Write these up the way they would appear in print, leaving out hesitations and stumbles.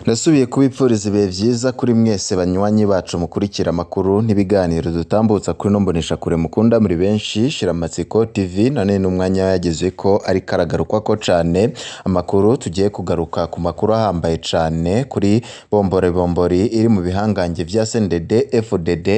Ndasubiye kubipfuriza ibihe vyiza kuri mwese banywanyi bacu mukurikira amakuru n'ibiganiro dutambutsa kuri no mboneshakure mukunda muri benshi Shiramatsiko TV. None n'umwanya yageze ko ari karagarukwako cane amakuru tugiye kugaruka ku makuru ahambaye cane kuri bombori iri mu bihangange vya CNDD FDD.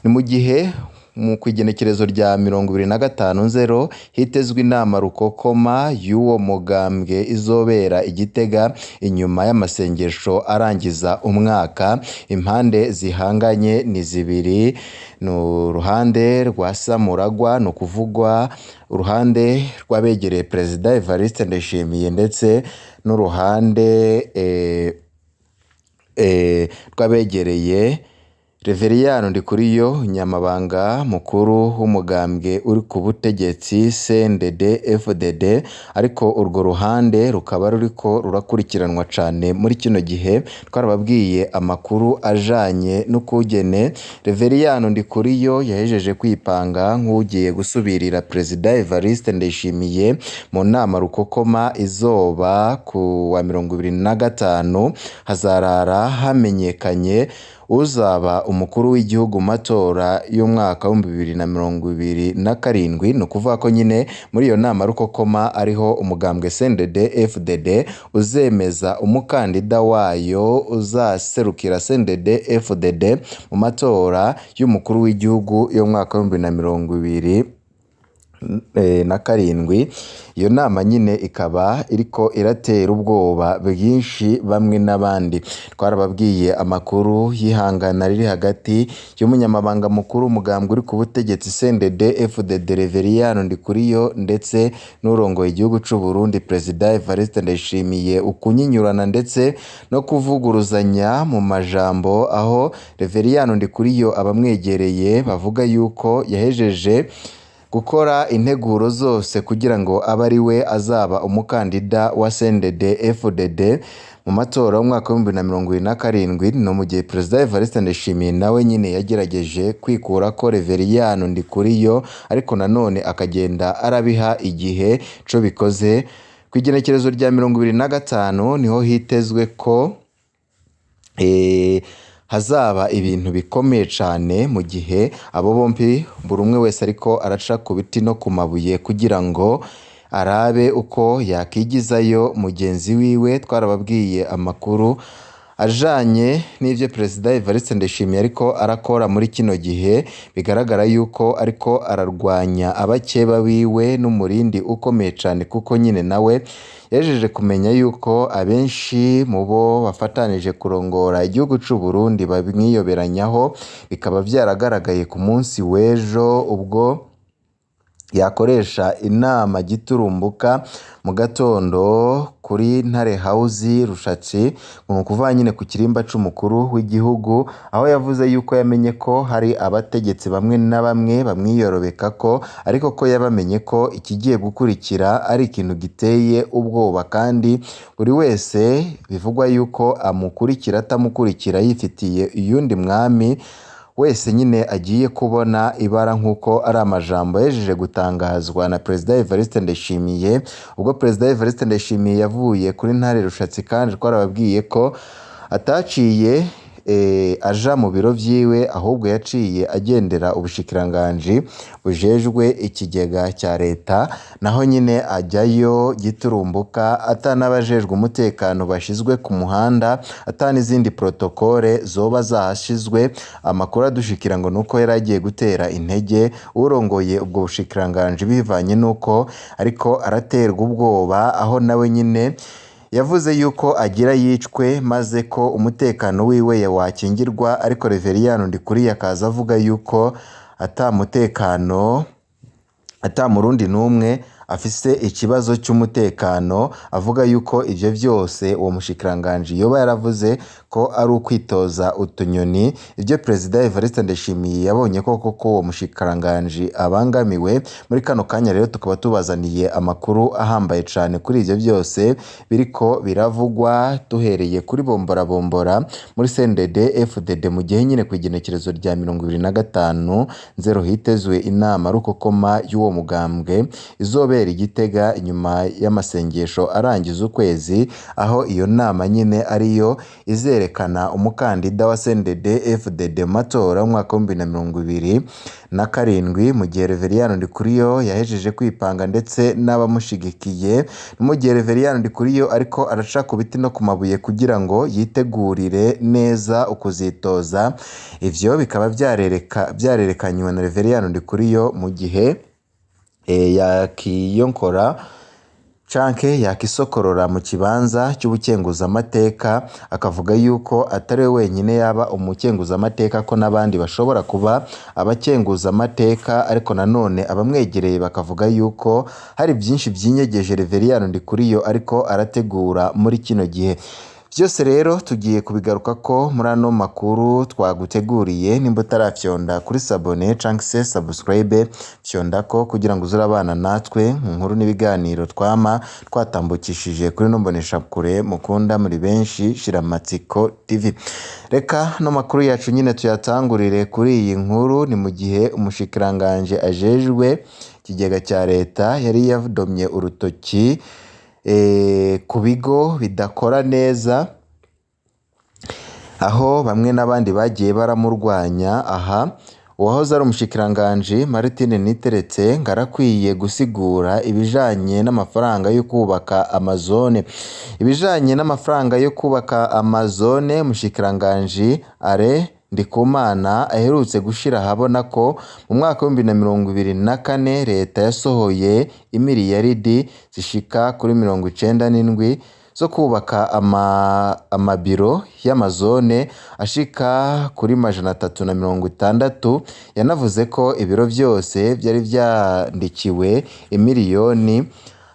Ni mu gihe mu kwigenekerezo rya 25/0 hitezwe inama rukokoma y'uwo mugambwe izobera Igitega inyuma y'amasengesho arangiza umwaka. Impande zihanganye ni zibiri, n'uruhande rwa Samuragwa no kuvugwa uruhande rw'abegereye Perezida Evariste Ndayishimiye ndetse n'uruhande rw'abegereye Reveriyano Ndikuriyo, nyamabanga mukuru w'umugambwe uri ku butegetsi CNDD FDD. Ariko urwo ruhande rukaba ruriko rurakurikiranwa cane muri kino gihe. Twarababwiye amakuru ajanye n'ukugene Reveriyano Ndikuriyo yahejeje kwipanga nk'ugiye gusubirira Perezida Evariste Ndayishimiye mu nama rukokoma izoba ku wa 25. Hazarara hamenyekanye uzaba umukuru w'igihugu matora y'umwaka wa 2027. No kuvuga ko nyine muri iyo nama rukokoma ariho umugambwe CNDD FDD uzemeza umukandida wayo uzaserukira CNDD FDD mu matora y'umukuru w'igihugu y'umwaka wa 2027. Iyo nama nyine ikaba iriko iratera ubwoba bwinshi bamwe n'abandi. Twarababwiye amakuru yihangana riri hagati y'umunyamabanga mukuru umugambwe uri ku butegetsi CNDD FDD Reveriyano Ndikuriyo ndetse n'urongoye igihugu c'u Burundi Perezida Evariste Ndayishimiye, ukunyinyurana ndetse no kuvuguruzanya mu majambo, aho Reveriyano Ndikuriyo abamwegereye bavuga yuko yahejeje gukora integuro zose kugira ngo abe ari we azaba umukandida wa CNDD FDD mu matora y'umwaka wa 2027. No mu gihe Perezida Evariste Ndayishimiye nawe nyine yagerageje kwikura ko Reveriyano Ndikuriyo, ariko nanone akagenda arabiha igihe co bikoze. Ku igenekerezo rya 25 niho hitezwe ko hazaba ibintu bikomeye cane, mu gihe abo bompi buri umwe wese ariko araca ku biti no ku mabuye kugira ngo arabe uko yakigizayo mugenzi wiwe. Twarababwiye amakuru ajanye n'ivyo Perezida Evariste Ndayishimiye ariko arakora muri kino gihe. Bigaragara yuko ariko ararwanya abakeba biwe n'umurindi ukomeye cane, kuko nyine nawe yajeje kumenya yuko abenshi mu bo bafatanije kurongora igihugu c'u Burundi babimwiyoberanyaho. Bikaba vyaragaragaye ku munsi w'ejo ubwo yakoresha inama giturumbuka mu gatondo kuri Ntare House Rushatsi, mu kuva nyine ku kirimba c'umukuru w'igihugu, aho yavuze yuko yamenye ko hari abategetsi bamwe na bamwe bamwiyorobeka ko, ariko ko yabamenye ko ikigiye gukurikira ari ikintu giteye ubwoba, kandi buri wese bivugwa yuko amukurikira atamukurikira yifitiye uyundi mwami wese nyine agiye kubona ibara, nk'uko ari amajambo yajeje gutangazwa na Perezida Evariste Ndayishimiye. Ubwo Perezida Evariste Ndayishimiye yavuye kuri Ntare Rushatsi, kandi twarababwiye ko ataciye aja mu biro vyiwe, ahubwo yaciye agendera ubushikiranganji bujejwe ikigega cya leta, naho nyine ajyayo giturumbuka atanabajejwe umutekano bashizwe ku muhanda, atanizindi protokole zoba zahashizwe. Amakuru adushikira ngo nuko yari agiye gutera intege urongoye ubwo bushikiranganji, bivanye nuko ariko araterwa ubwoba, aho nawe nyine yavuze yuko agira yicwe maze ko umutekano wiwe wakingirwa. Ariko Reveriyano Ndikuriyo akaza avuga yuko atamutekano, atamurundi n'umwe afise ikibazo cy'umutekano, avuga yuko ivyo vyose uwo mushikiranganji yoba yaravuze ko ari ukwitoza utunyoni. Ivyo Perezida Evariste Ndayishimiye yabonye koko ko uwo mushikiranganji abangamiwe. Muri kano kanya rero tukaba tubazaniye amakuru ahambaye cane kuri ivyo byose biriko biravugwa, duhereye kuri bombora muri CNDD FDD, mu gihe nyine ku igenekerezo rya 25/0 hitezwe inama rukokoma y'uwo mugambwe izobe kubera Igitega inyuma y'amasengesho arangiza ukwezi, aho iyo nama nyine ariyo izerekana umukandida wa CNDD FDD mu matora y'umwaka wa 2027 mu gihe Reveriyano Ndikuriyo yahejeje kwipanga ndetse n'abamushigikiye, mu gihe Reveriyano Ndikuriyo ariko araca ku biti no ku mabuye kugira ngo yitegurire neza ukuzitoza. Ivyo bikaba byarerekanywe na Reveriyano Ndikuriyo mu gihe yakiyonkora canke yakisokorora mu kibanza cy'ubukenguzamateka, akavuga yuko atari we wenyine yaba umukenguzamateka, ko n'abandi bashobora kuba abakenguzamateka, ariko nanone abamwegereye bakavuga yuko hari byinshi byinyegeje Reveriyano Ndikuriyo ariko arategura muri kino gihe. Byose rero tugiye kubigaruka ko muri ano makuru twaguteguriye. Nimba utarafyonda kuri sabone canke se subscribe, fyonda ko kugira ngo uzurabana natwe mu nkuru n'ibiganiro twama twatambukishije kuri nombonesha kure mukunda muri benshi Shiramatsiko TV. Reka no makuru yacu nyine tuyatangurire kuri iyi nkuru. Ni mu gihe umushikiranganje ajejwe ikigega cya leta yari yadomye urutoki ku bigo bidakora neza, aho bamwe n'abandi bagiye baramurwanya. Aha uwahoze ari umushikiranganje Martin Niteretse ngarakwiye gusigura ibijanye n'amafaranga yo kubaka amazone. Ibijanye n'amafaranga yo kubaka amazone, umushikiranganje Ndikumana aherutse gushira habona ko mu mwaka wa 2024 leta yasohoye imiliyaridi zishika kuri 97 zo kubaka amabiro y'amazone ashika kuri 360. Yanavuze ko ibiro byose byari byandikiwe imiliyoni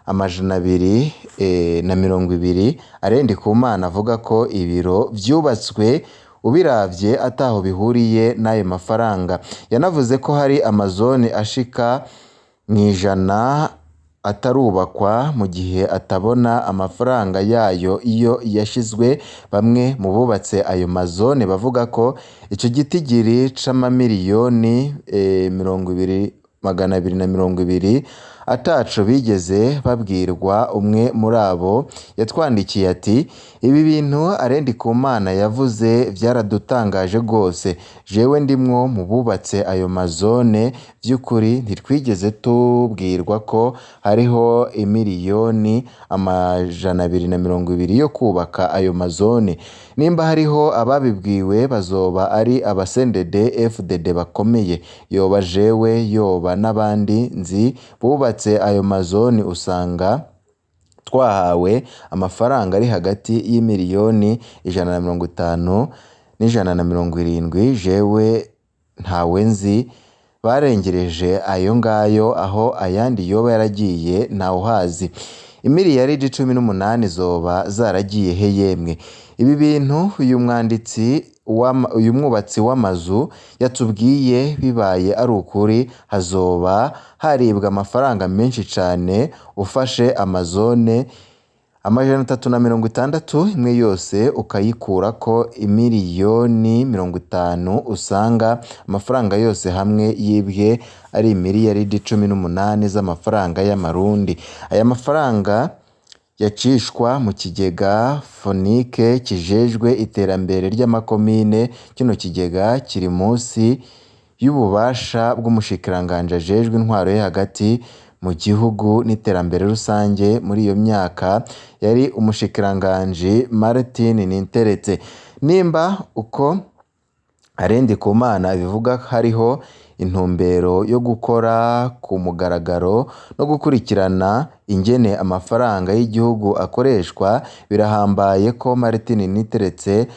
220. Ndikumana avuga ko ibiro byubatswe ubiravye ataho bihuriye n'ayo mafaranga. Yanavuze ko hari amazone ashika mwijana atarubakwa mu gihe atabona amafaranga yayo iyo yashizwe. Bamwe mu bubatse ayo mazone bavuga ko ico gitigiri c'amamiliyoni 220 ataco bigeze babwirwa. Umwe muri abo yatwandikiye ati, ibi bintu Ndikumana yavuze byaradutangaje rwose, jewe ndimwo mu bubatse ayo mazone, by'ukuri ntitwigeze tubwirwa ko hariho imiliyoni 220 yo kubaka ayo mazone. Nimba hariho ababibwiwe bazoba ari abasendede FDD bakomeye, yoba jewe yoba n'abandi nzi bubatse ayo mazone, usanga twahawe amafaranga ari hagati y'imiliyoni 150 n'170. Jewe ntawe nzi barengereje ayo ngayo, aho ayandi yoba yaragiye ntawuhazi. Imiliyaridi 18 zoba zaragiye he yemwe? Ibi bintu uyu mwubatsi w'amazu yatubwiye bibaye ari ukuri, hazoba haribwa amafaranga menshi cane. Ufashe amazone 360 imwe yose ukayikura ko imiliyoni 50, usanga amafaranga yose hamwe yibwe ari imiliyaridi 18 z'amafaranga y'amarundi. Aya mafaranga yacishwa mu kigega fonike kijejwe iterambere ry'amakomine. Kino kigega kiri munsi y'ububasha bw'umushikiranganje ajejwe intwaro yo hagati mu gihugu n'iterambere rusange. Muri iyo myaka yari umushikiranganje Martin Niteretse. Nimba uko Ndikumana bivuga hariho intumbero yo gukora ku mugaragaro no gukurikirana ingene amafaranga y'igihugu akoreshwa, birahambaye ko Martin Niteretse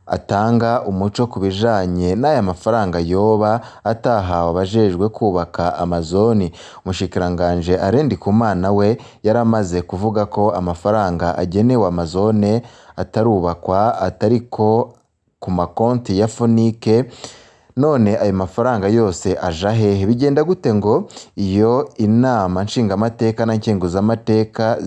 atanga umuco ku bijanye n'aya mafaranga yoba atahawe abajejwe kubaka amazoni. Umushikiranganje Ndikumana we yaramaze kuvuga ko amafaranga agenewe amazone atarubakwa atariko ku makonti ya fonike. None ayo mafaranga yose aja hehe? Bigenda gute ngo iyo inama nshingamateka na nkenguzamateka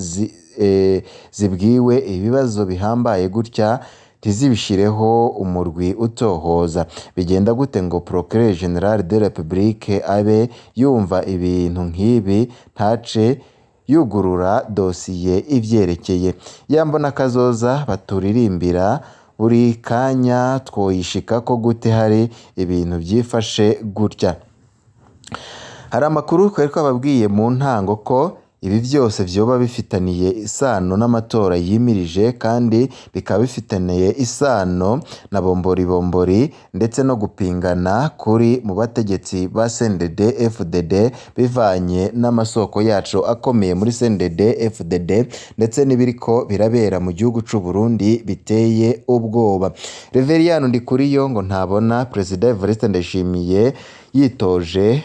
zibwiwe ibibazo bihambaye gutya ntizibishireho umurwi utohoza? Bigenda gute ngo Procureur General de la République abe yumva ibintu nk'ibi ntace yugurura dosiye ivyerekeye. Yambona kazoza baturirimbira buri kanya twoyishikako gute hari ibintu vyifashe gutya. Hari amakuru twari twababwiye mu ntango ko ibi vyose vyoba bifitaniye isano n'amatora yimirije kandi bikaba bifitaniye isano na bombori ndetse no gupingana kuri mu bategetsi ba CNDD FDD bivanye n'amasoko yacu akomeye muri CNDD FDD ndetse n'ibiriko birabera mu gihugu c'u Burundi biteye ubwoba. Reveriyano Ndikuriyo ngo ntabona President Evariste Ndayishimiye yitoje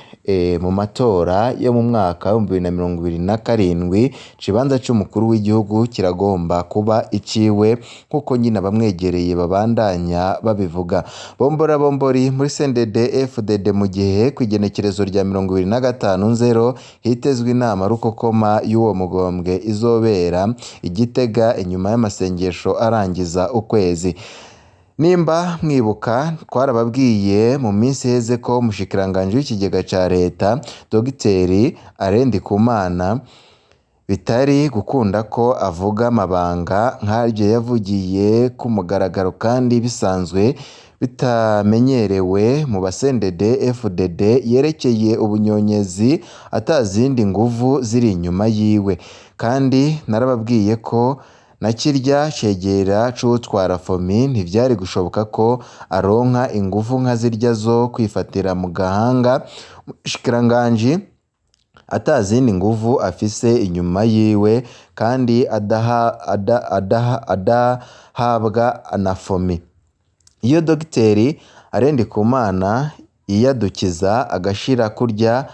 mu matora yo mu mwaka wa 2027 cibanza c'umukuru w'igihugu kiragomba kuba iciwe nkuko nyina bamwegereye babandanya babivuga. Bombori muri CNDD FDD mu gihe kwigenekerezo rya 25/0 hitezwe inama rukokoma y'uwo mugombwe izobera Igitega inyuma y'amasengesho arangiza ukwezi. Nimba mwibuka twarababwiye mu minsi heze ko umushikiranganje w'ikigega ca leta Dogiteri Arendikumana bitari gukunda ko avuga amabanga nk'aryo yavugiye ku mugaragaro kandi bisanzwe bitamenyerewe mu basendede FDD yerekeye ubunyonyezi atazindi nguvu ziri inyuma yiwe. Kandi narababwiye ko na kirya cegera c'utwara fomi ntivyari gushoboka ko aronka inguvu nka zirya zo kwifatira mu gahanga umushikiranganje atazindi nguvu afise inyuma yiwe kandi adahabwa na fomi. Iyo Dogiteri Arendikumana yiyadukiza agashira kurya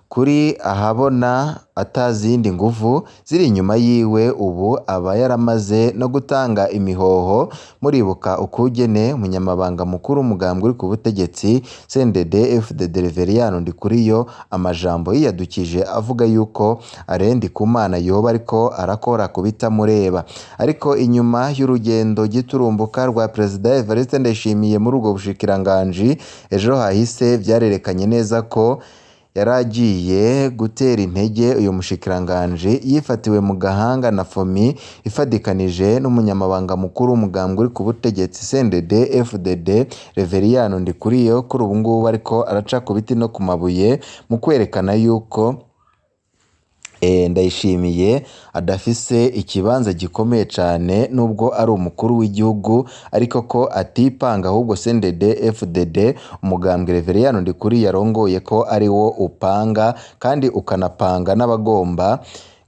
kuri ahabona atazindi nguvu ziri inyuma yiwe, ubu aba yaramaze no gutanga imihoho. Muribuka ukugene umunyamabanga mukuru umugambwe uri ku butegetsi CNDD FDD Reveriyano Ndikuriyo amajambo yiyadukije avuga yuko Arendikumana yoba ariko arakora kubitamureba. Ariko inyuma y'urugendo giturumbuka rwa President Evariste Ndayishimiye muri ubwo bushikiranganje ejo hahise vyarerekanye neza ko yaragiye gutera intege uyu mushikiranganje yifatiwe mu gahanga na fomi ifadikanije n'umunyamabanga mukuru umugambwe uri ku butegetsi CNDD FDD Reveriyano Ndikuriyo kuri ubu ngubu ariko araca ku biti no ku mabuye mu kwerekana yuko Ndayishimiye adafise ikibanza gikomeye cane nubwo ari umukuru w'igihugu, ariko ko atipanga ahubwo CNDD FDD umugambwe Reveriyano Ndikuriyo yarongoye ko ari wo upanga kandi ukanapanga n'abagomba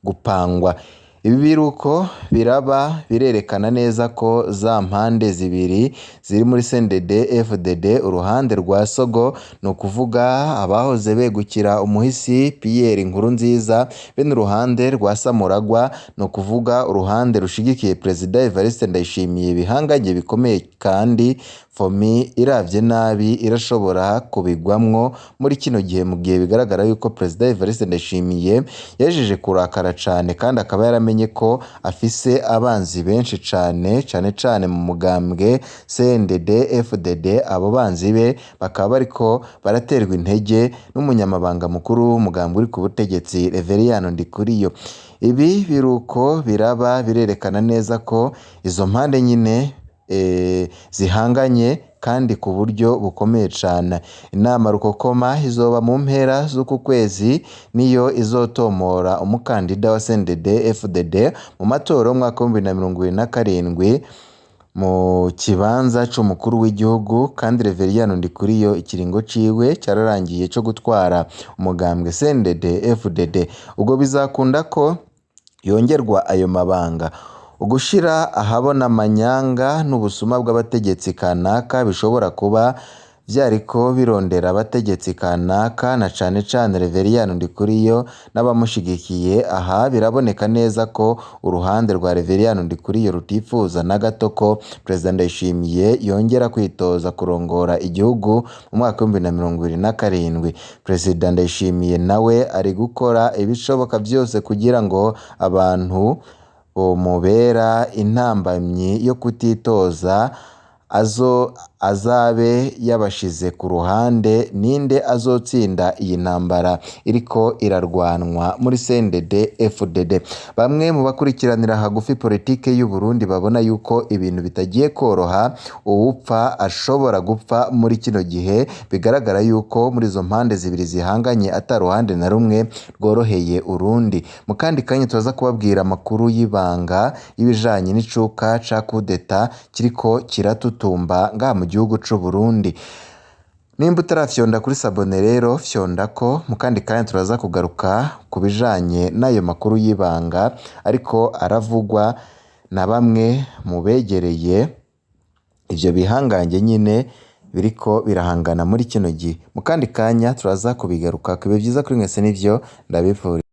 gupangwa. Ibi biruko biraba birerekana neza ko za mpande zibiri ziri muri CNDD FDD, uruhande rwa Sogo no kuvuga abahoze begukira umuhisi Pierre Nkurunziza, bene uruhande rwa Samuragwa no kuvuga uruhande rushigikiye President Evariste Ndayishimiye bihanganye bikomeye kandi fomi iravye nabi irashobora kubigwamwo muri kino gihe, mu gihe bigaragara yuko President Evariste Ndayishimiye yajeje kurakara cane kandi akaba yaramenye ko afise abanzi benshi cane mu mugambwe CNDD FDD. Abo banzi be bakaba bariko baraterwa intege n'umunyamabanga mukuru w'umugambwe uri ku butegetsi Reveriyano Ndikuriyo. Ibi biruko biraba birerekana neza ko izo mpande nyine zihanganye kandi ku buryo bukomeye cane. Inama rukokoma izoba mu mpera z'uku kwezi niyo izotomora umukandida wa CNDD FDD mu matora y'umwaka wa 2027 mu kibanza c'umukuru w'igihugu, kandi Reveriyano Ndikuriyo ikiringo ciwe cararangiye co gutwara umugambwe CNDD FDD. Ubwo bizakunda ko yongerwa ayo mabanga. Ugushira ahabona amanyanga n'ubusuma bw'abategetsi kanaka bishobora kuba vyariko birondera abategetsi kanaka na cane Reveriyano Ndikuriyo n'abamushigikiye. Aha biraboneka neza ko uruhande rwa Reveriyano Ndikuriyo rutifuza na gato ko President Ndayishimiye yongera kwitoza kurongora igihugu mu mwaka wa 2027. President Ndayishimiye nawe ari gukora ibishoboka vyose kugira ngo abantu mubera intambamyi yo kutitoza azabe yabashize ku ruhande, ninde azotsinda iyi ntambara iriko irarwanwa muri CNDD FDD. Bamwe mu bakurikiranira hagufi politike y'u Burundi babona yuko ibintu bitagiye koroha, uwupfa ashobora gupfa muri kino gihe, bigaragara yuko muri izo mpande zibiri zihanganye ataruhande na rumwe rworoheye urundi. Mu kandi kanya turaza kubabwira amakuru y'ibanga y'ibijanye n'icuka ca kudeta kiriko kiratutumba ngaha mu gihugu c'u Burundi. Nimba utarafyonda kuri sabone rero fyonda ko, mu kandi kanya turaza kugaruka ku bijanye n'ayo makuru y'ibanga ariko aravugwa na bamwe mu begereye ivyo bihangange nyine biriko birahangana muri kino gihe. Mu kandi kanya turaza kubigaruka. Bibe vyiza kuri mwese, nivyo ndabipfuriza.